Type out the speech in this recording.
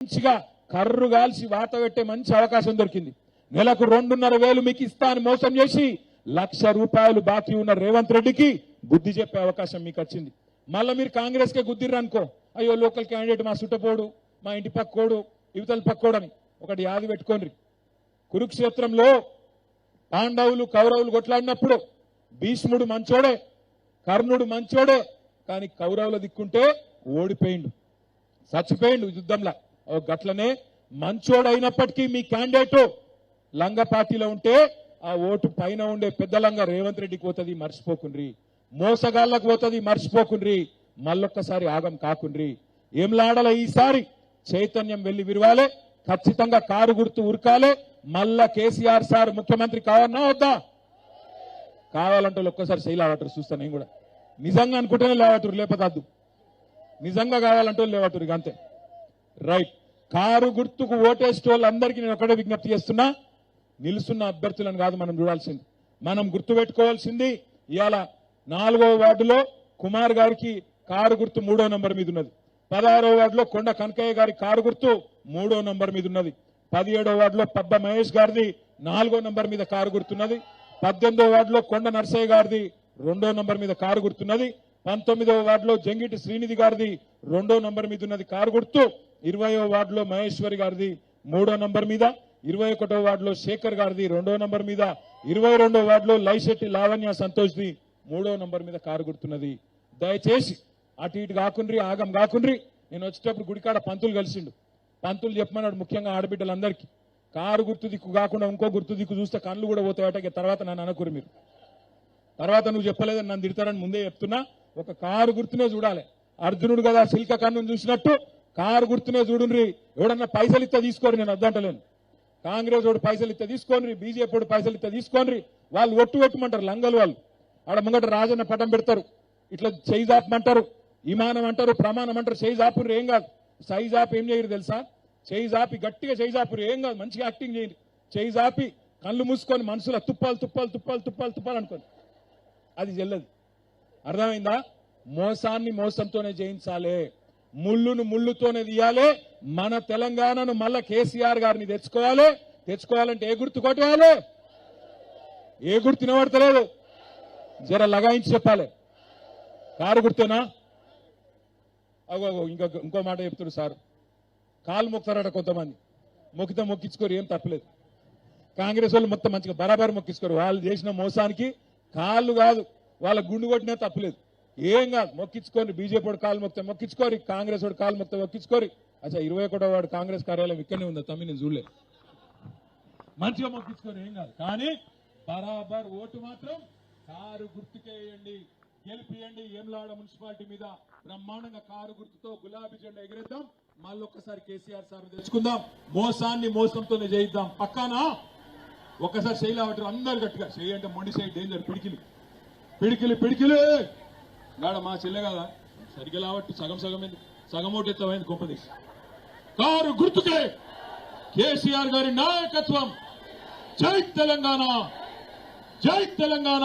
మంచిగా కర్రు గాల్చి వాత పెట్టే మంచి అవకాశం దొరికింది. నెలకు 2,500 మీకు ఇస్తా అని మోసం చేసి ₹1,00,000 బాకీ ఉన్న రేవంత్ రెడ్డికి బుద్ధి చెప్పే అవకాశం మీకు వచ్చింది. మళ్ళీ మీరు కాంగ్రెస్ కే గుద్దిర్రనుకో, అయ్యో లోకల్ క్యాండిడేట్ మా సుట్టపోడు, మా ఇంటి పక్కోడు, యువతల పక్కోడని ఒకటి యాది పెట్టుకోండి. కురుక్షేత్రంలో పాండవులు కౌరవులు కొట్లాడినప్పుడు భీష్ముడు మంచోడే, కర్ణుడు మంచోడే, కానీ కౌరవుల దిక్కుంటే ఓడిపోయిండు, చచ్చిపోయిండు యుద్ధంలో. గట్లనే మంచోడైనప్పటికీ మీ క్యాండిడేట్ లంగ పార్టీలో ఉంటే ఆ ఓటు పైన ఉండే పెద్ద లంగ రేవంత్ రెడ్డికి పోతుంది, మర్చిపోకుండ్రి. మోసగాళ్లకు పోతుంది, మర్చిపోకుండ్రి. మళ్ళొక్కసారి ఆగం కాకుండ్రి. ఏం లాడాల ఈసారి చైతన్యం వెళ్లి విరవాలే, ఖచ్చితంగా కారు గుర్తు ఉరకాలే. మళ్ళా కేసీఆర్ సార్ ముఖ్యమంత్రి కావాలన్నా వద్దా? కావాలంటే ఒక్కసారి శైలావటరు చూస్తాను. నేను కూడా నిజంగా అనుకుంటేనే లేవటరు, లేపదద్దు. నిజంగా కావాలంటే లేవటరు, ఇక అంతే. రైట్. కారు గుర్తుకు ఓటేసే వాళ్ళందరికీ నేను ఒకటే విజ్ఞప్తి చేస్తున్నా, నిలుస్తున్న అభ్యర్థులను కాదు మనం చూడాల్సింది, మనం గుర్తుపెట్టుకోవాల్సింది ఇవాళ 4వ వార్డులో కుమార్ గారికి కారు గుర్తు 3వ నంబర్ మీద ఉన్నది. 16వ వార్డులో కొండ కనకయ్య గారి కారు గుర్తు 3వ నంబర్ మీద ఉన్నది. 17వ వార్డులో పబ్బ మహేష్ గారిది 4వ నంబర్ మీద కారు గుర్తున్నది. 18వ వార్డులో కొండ నర్సయ్య గారిది 2వ నంబర్ మీద కారు గుర్తున్నది. 19వ వార్డులో జంగిటి శ్రీనిధి గారిది 2వ నంబర్ మీద ఉన్నది కారు గుర్తు. 20వ వార్డులో మహేశ్వరి గారిది 3వ నంబర్ మీద. 21వ వార్డులో శేఖర్ గారిది 2వ నంబర్ మీద. 22వ వార్డులో లైశెట్టి లావణ్య సంతోష్ ది 3వ నంబర్ మీద కారు గుర్తున్నది. దయచేసి అటు ఇటు కాకుండ్రి, ఆగం కాకుండ్రి. నేను వచ్చేటప్పుడు గుడికాడ పంతులు కలిసిండు. పంతులు చెప్పమన్నాడు ముఖ్యంగా ఆడబిడ్డలందరికీ, కారు గుర్తు దిక్కు కాకుండా ఇంకో గుర్తు దిక్కు చూస్తే కళ్ళు కూడా పోతాయట. తర్వాత నన్ను అనకూరు మీరు, తర్వాత నువ్వు చెప్పలేదని నన్ను తిడతారని ముందే చెప్తున్నా. ఒక కారు గుర్తునే చూడాలి. అర్జునుడు కదా శిల్క కన్నును చూసినట్టు కారు గుర్తునే చూడుండ్రి. ఎవడన్నా పైసలు ఇస్తే తీసుకోరు, నేను వద్దంటలేను. కాంగ్రెస్ వాడు పైసలు ఇస్తే తీసుకోండి, బీజేపీ వాడు పైసలు ఇస్తే తీసుకోండి. వాళ్ళు ఒట్టు పెట్టమంటారు లంగలు. వాళ్ళు ఆడ ముంగట రాజన్న పటం పెడతారు, ఇట్లా చేయి జాపమంటారు, ఇమానం అంటారు, ప్రమాణం అంటారు. చేయి జాపురు ఏం కాదు. చేయి జాపి ఏం చేయరు తెలుసా? చేయి జాపి గట్టిగా చేయి జాపురు ఏం కాదు, మంచిగా యాక్టింగ్ చేయండి. చేయి జాపి కళ్ళు మూసుకొని మనసులో తుప్పాలు తుప్పాలు తుప్పాలు తుప్పాలు తుప్పాలు అనుకోండి, అది చెల్లదు. అర్థమైందా? మోసాన్ని మోసంతోనే జయించాలి, ముళ్ళును ముళ్ళుతోనే తీయాలి. మన తెలంగాణను మళ్ళా కేసీఆర్ గారిని తెచ్చుకోవాలి. తెచ్చుకోవాలంటే ఏ గుర్తు కొట్టేయాలి? ఏ గుర్తు వినబడతలేదు? జర లగాయించి చెప్పాలి. కారు గుర్తేనా? అగో ఇంకో మాట చెప్తున్నారు సార్, కాలు మొక్కుతారట కొంతమంది. మొక్కితే మొక్కించుకోరు, ఏం తప్పలేదు. కాంగ్రెస్ వాళ్ళు మొత్తం మంచిగా బరాబర్ మొక్కించుకోరు. వాళ్ళు చేసిన మోసానికి కాళ్ళు కాదు, వాళ్ళ గుండు కొట్టినా తప్పలేదు, ఏం కాదు. మొక్కించుకోండి. బీజేపీ వాడు కాలు మొక్కితే మొక్కించుకోరి, కాంగ్రెస్ వాడు కాలు మొక్కితే మొక్కించుకోరి. అచ్చా 21వ వాడు కాంగ్రెస్ కార్యాలయం ఇక్కడనే ఉందా తమ్మి? నేను చూడలేదు. మంచిగా మొక్కించుకోరు, ఏం కాదు. కానీ బరాబర్ ఓటు మాత్రం కారు గుర్తుకేయండి, గెలిపియండి. ఏమ్లాడ మున్సిపాలిటీ మీద బ్రహ్మాండంగా కారు గుర్తుతో గులాబీ జెండా ఎగిరేద్దాం. మళ్ళొక్కసారి కేసీఆర్ సార్ తెచ్చుకుందాం. మోసాన్ని మోసంతోనే చేయిద్దాం. పక్కానా? ఒక్కసారి శైలావటారు అందరు గట్టిగా చెయ్యి అంటే మొండి సైడ్ డేంజర్. పిడికిలి పిడికిలి పిడికిలి గాడ మా చెల్లె కదా సరిగ్గా లావట్టు సగం సగం అయింది, సగం ఓటు ఎత్తమైంది గొప్పది. కారు గుర్తుకే కేసీఆర్ గారి నాయకత్వం. జై తెలంగాణ, జై తెలంగాణ.